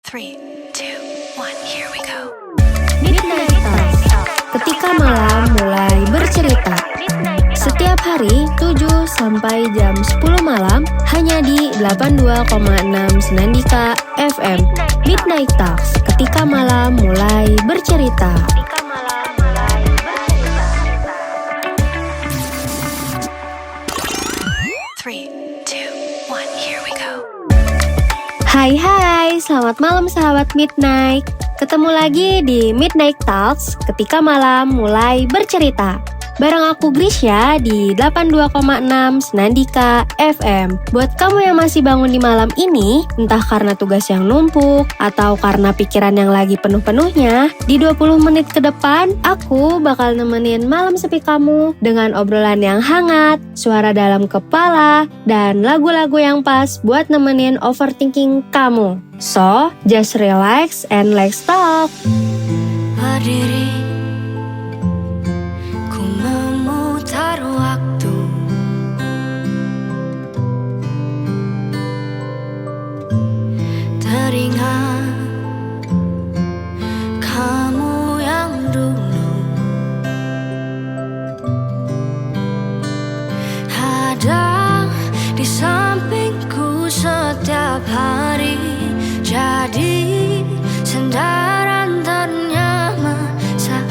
3, 2, 1, here we go. Midnight Talks. Ketika malam mulai bercerita. Setiap hari 7 sampai jam 10 malam hanya di 82,6 Senandika FM. Midnight Talks. Ketika malam mulai bercerita. 3, 2, 1, here we go. Hai, selamat malam sahabat Midnight. Ketemu lagi di Midnight Talks ketika malam mulai bercerita. Bareng aku Grisya di 82,6 Senandika FM. Buat kamu yang masih bangun di malam ini, entah karena tugas yang numpuk atau karena pikiran yang lagi penuh-penuhnya, di 20 menit ke depan, aku bakal nemenin malam sepi kamu dengan obrolan yang hangat, suara dalam kepala, dan lagu-lagu yang pas buat nemenin overthinking kamu. So, just relax and let's talk. Berdiri, ku memutar waktu. Teringat kamu yang dulu ada di sampingku setiap hari. Jadi sandaran ternyaman saat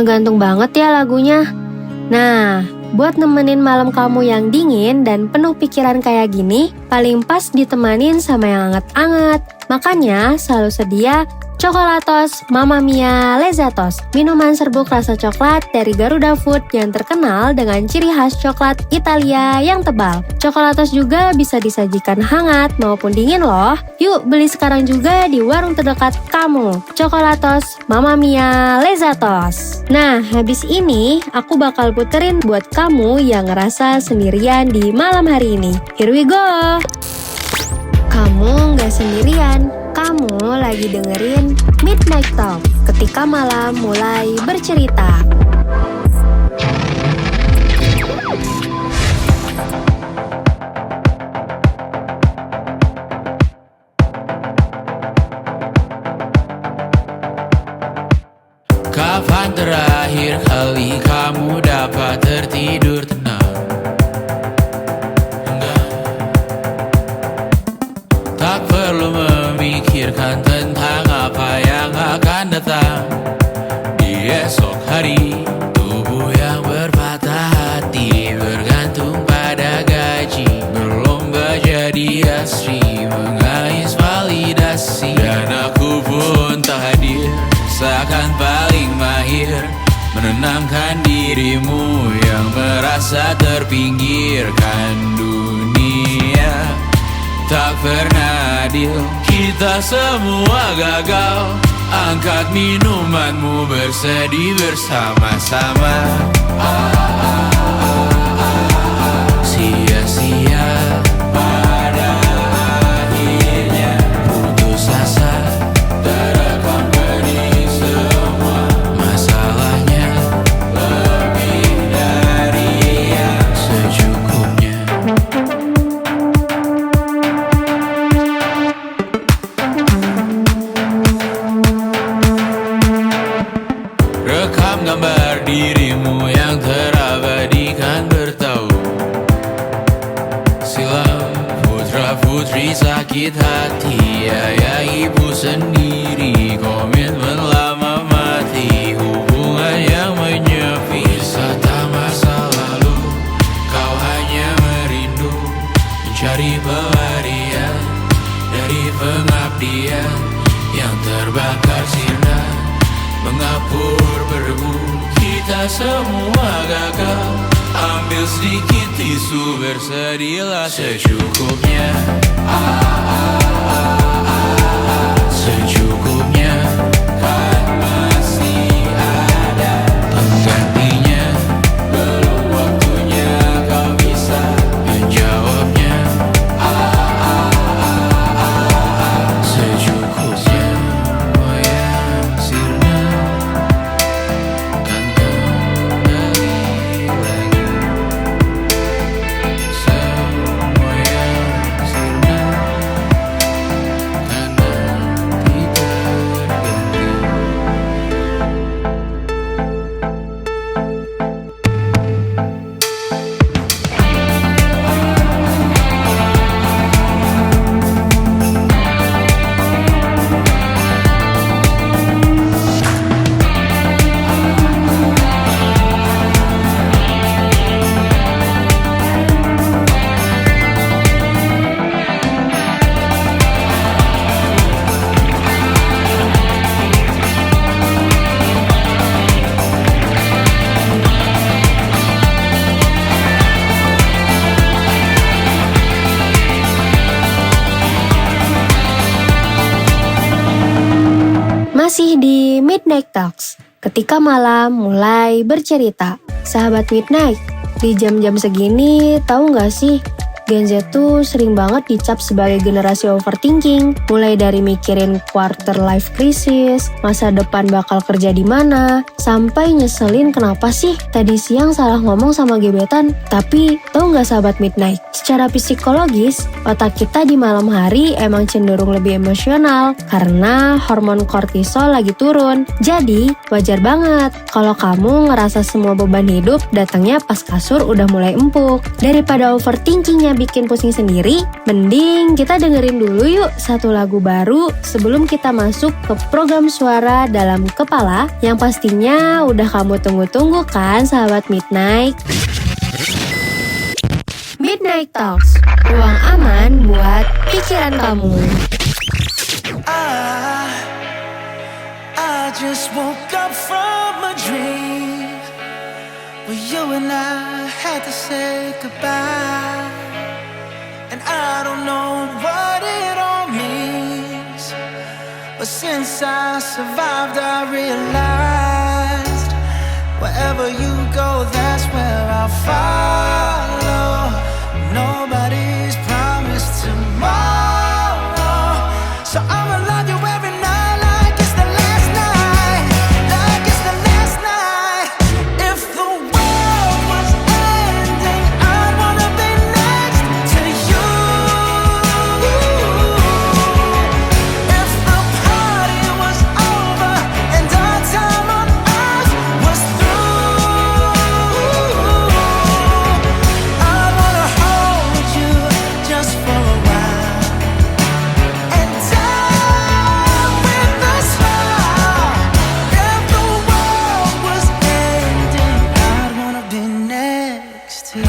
Ngegantung banget ya lagunya. Nah, buat nemenin malam kamu yang dingin dan penuh pikiran kayak gini, paling pas ditemanin sama yang anget-anget. Makanya selalu sedia Coklatos Mamma Mia Lezatos, minuman serbuk rasa coklat dari Garuda Food yang terkenal dengan ciri khas coklat Italia yang tebal. Coklatos juga bisa disajikan hangat maupun dingin loh. Yuk beli sekarang juga di warung terdekat kamu. Coklatos Mamma Mia Lezatos. Nah, habis ini aku bakal puterin buat kamu yang ngerasa sendirian di malam hari ini. Here we go! Kamu nggak sendirian, kamu lagi dengerin Midnight Talk ketika malam mulai bercerita. Kapan terakhir kali kamu dapat tertidur tenang? Tak perlu memikirkan tentang apa yang akan datang di esok hari. Tubuh yang berpatah hati bergantung pada gaji, berlomba jadi asri, mengais validasi. Dan aku pun tak hadir, seakan paling mahir menenangkan dirimu yang merasa terpinggirkan dunia. Tak pernah adil, kita semua gagal. Angkat minumanmu, bersedih bersama-sama. Sia-sia pada akhirnya putus asa, terekam pedih semua. Masalahnya lebih dari yang secukupnya. Rekam gambar dirimu yang terabadikan bertahun silam. Putra-putri sakit hati, ayah ibu sendiri, komitmen lama mati, hubungan yang menyepi. Wisata masa lalu, kau hanya merindu, mencari pelarian dari pengabdian yang terbakar sirna, mengapur berdebu. Kita semua gagal, ambil sedikit tisu, bersedihlah secukupnya. Secukupnya, kan masih ada penggantinya. Belum waktunya kau bisa menjawabnya. Secukupnya, wayang sirna kan kembali lagi. Semua yang sirna kan nanti terganti. Masih di Midnight Talks, ketika malam mulai bercerita. Sahabat Midnight, di jam-jam segini tahu nggak sih, Gen Z tuh sering banget dicap sebagai generasi overthinking, mulai dari mikirin quarter life crisis, masa depan bakal kerja di mana, sampai nyeselin kenapa sih tadi siang salah ngomong sama gebetan. Tapi tahu nggak sahabat Midnight, secara psikologis otak kita di malam hari emang cenderung lebih emosional karena hormon kortisol lagi turun. Jadi wajar banget kalau kamu ngerasa semua beban hidup datangnya pas kasur udah mulai empuk. Daripada overthinkingnya bikin pusing sendiri, mending kita dengerin dulu yuk satu lagu baru sebelum kita masuk ke program suara dalam kepala yang pastinya udah kamu tunggu-tunggu kan sahabat Midnight? Midnight Talks, ruang aman buat pikiran kamu. I just woke up from a dream where you and I had to say goodbye. And I don't know what it all means, but since I survived I realized wherever you go, that's where I'll follow. Nobody's promised tomorrow, so I'ma love you every night like it's the last night, like it's the last night. If the world was ending, I'd wanna be next to you. If the party was over and our time on earth was through, I'd wanna hold you just for a while and die with a smile. If the world was ending, I'd wanna be next to you.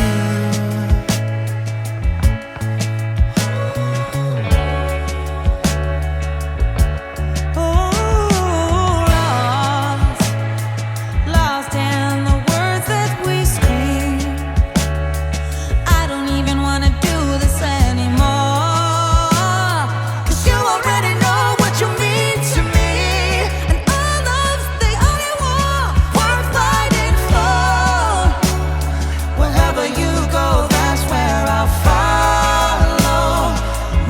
Lost in the words that we scream. I don't even wanna do this anymore, 'cause you already know what you mean to me, and our love's the only war worth fighting for. Wherever you go, that's where I'll follow.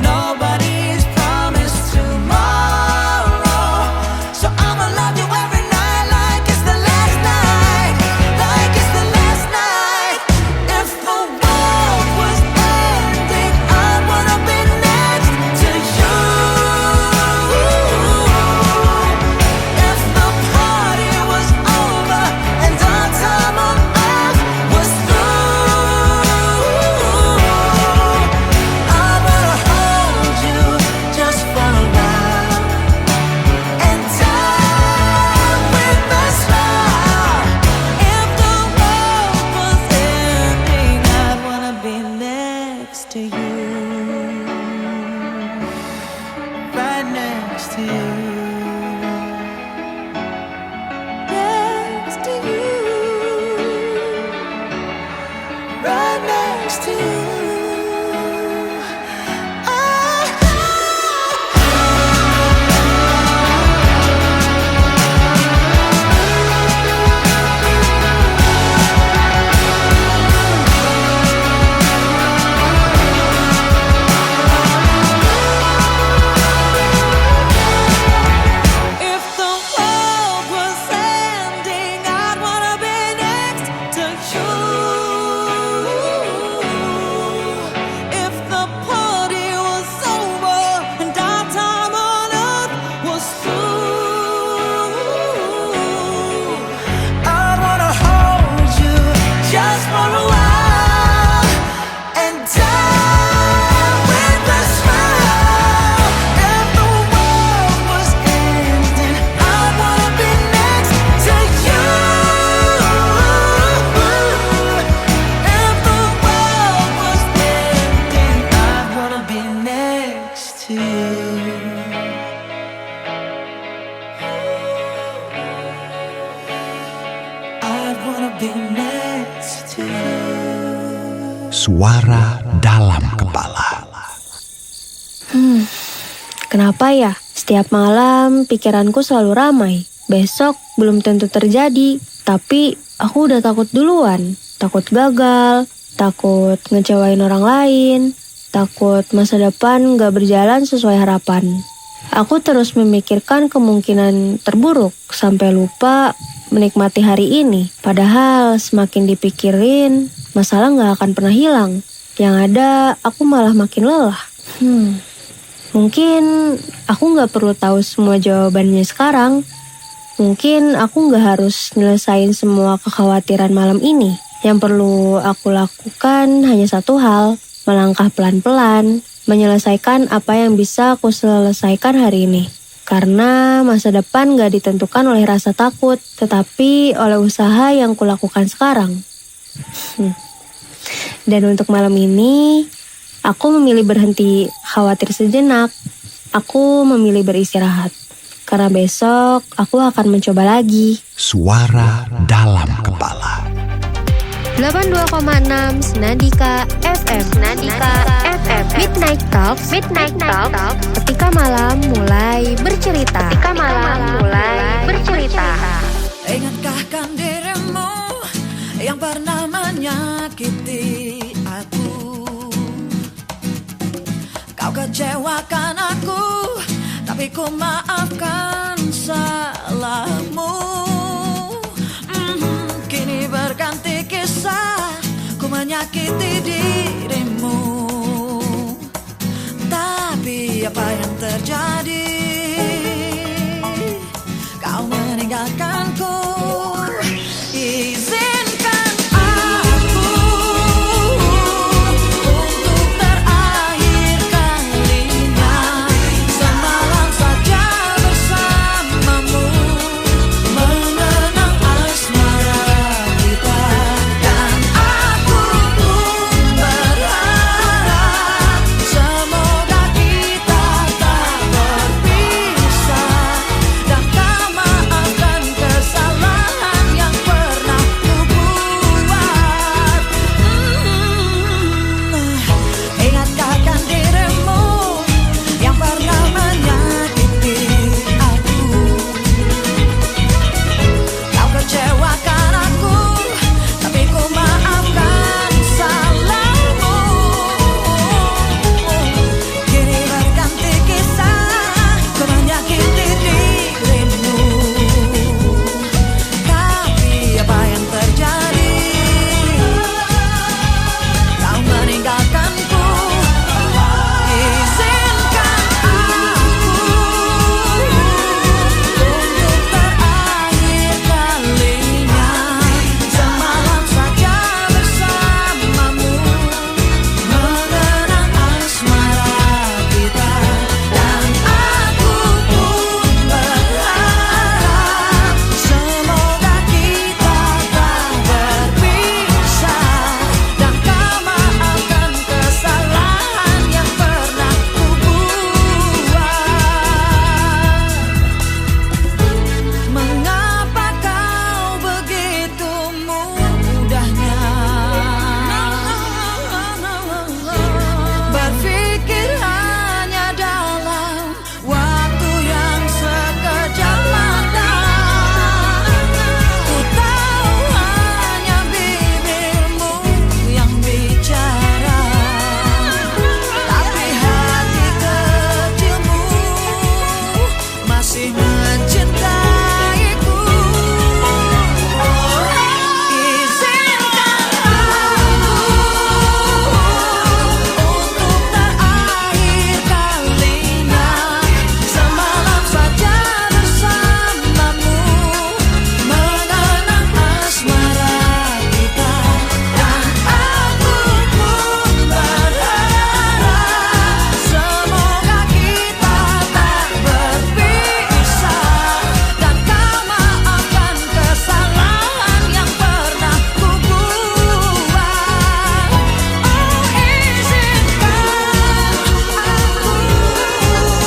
Nobody's promised tomorrow, so I'ma love you every night like it's the last night, like it's the last night. If the world was ending, I'd wanna be next to you. If the party was over and our time on earth was through, I wanna hold you just for a while and die with a smile. If the world was ending, I'd wanna be next to you, right next to you, next to you, right next to you. If the world was ending, I'd wanna be next to you. If the party was over and our time on earth was through, I'd wanna hold you just for a while and die with a smile. If the world was ending, I'd wanna be next to you. If the world was ending, I'd wanna be next to you. I'd wanna be next to you. Suara dalam kepala. Kenapa ya? Setiap malam pikiranku selalu ramai. Besok belum tentu terjadi, tapi aku udah takut duluan. Takut gagal, takut ngecewain orang lain, takut masa depan gak berjalan sesuai harapan. Aku terus memikirkan kemungkinan terburuk sampai lupa menikmati hari ini. Padahal semakin dipikirin, masalah gak akan pernah hilang. Yang ada, aku malah makin lelah. Mungkin aku gak perlu tahu semua jawabannya sekarang. Mungkin aku gak harus nyelesain semua kekhawatiran malam ini. Yang perlu aku lakukan hanya satu hal, melangkah pelan-pelan, menyelesaikan apa yang bisa aku selesaikan hari ini. Karena masa depan gak ditentukan oleh rasa takut, tetapi oleh usaha yang kulakukan sekarang. Dan untuk malam ini, aku memilih berhenti khawatir sejenak. Aku memilih beristirahat. Karena besok aku akan mencoba lagi. Suara dalam kepala. 82,6 Senandika FM. Midnight Talks. Ketika malam mulai bercerita. Ingatkah kan dirimu yang pernah menyakiti aku? Kau kecewakan aku, tapi ku maafkan salahmu. Kini berganti kisah, ku menyakiti dirimu. Tapi apa yang terjadi? Kau meninggalkanku. Izinkan aku untuk terakhir kalinya semalam saja bersamamu, mengenang asmara kita. Dan aku pun berharap semoga kita tak berpisah, dan kau maafkan kesalahan yang pernah ku buat. Ingatkah kan dirimu yang pernah menyakiti aku? Kau kecewakan aku, tapi ku maafkan salahmu. Kini berganti kisah, ku menyakiti dirimu. Tapi apa yang terjadi? Kau meninggalkanku. Izinkan aku untuk terakhir kalinya semalam saja bersamamu, mengenang asmara kita. Dan aku pun berharap semoga kita tak berpisah, dan kau maafkan kesalahan yang pernah ku buat. Mengapa kau begitu mudahnya berpikir hanya dalam waktu yang sekejap mata? Ku tahu hanya bibirmu yang bicara, tapi hati kecilmu masih mencintaiku. Izinkan aku untuk terakhir kalinya semalam saja bersamamu, mengenang asmara kita. Dan aku pun berharap semoga kita tak berpisah, dan kau maafkan kesalahan yang pernah ku buat. Izinkan aku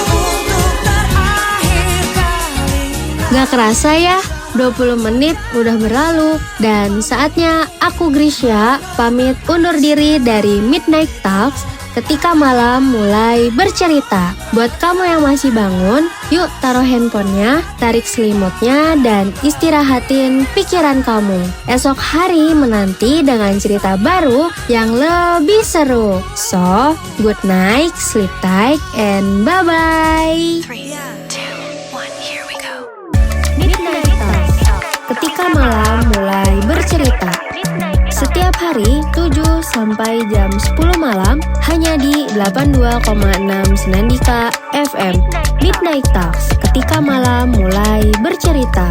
untuk terakhir kalinya. Gak kerasa ya, 20 menit udah berlalu. Dan saatnya aku Grisya pamit undur diri dari Midnight Talks. Ketika malam mulai bercerita. Buat kamu yang masih bangun, yuk taruh handphonenya, tarik selimutnya, dan istirahatin pikiran kamu. Esok hari menanti dengan cerita baru yang lebih seru. So, good night, sleep tight, and bye-bye. Midnight Talks. Ketika malam mulai bercerita. Setiap hari 7 sampai jam 10 malam hanya di 82,6 Senandika FM. Midnight Talks. Ketika malam mulai bercerita.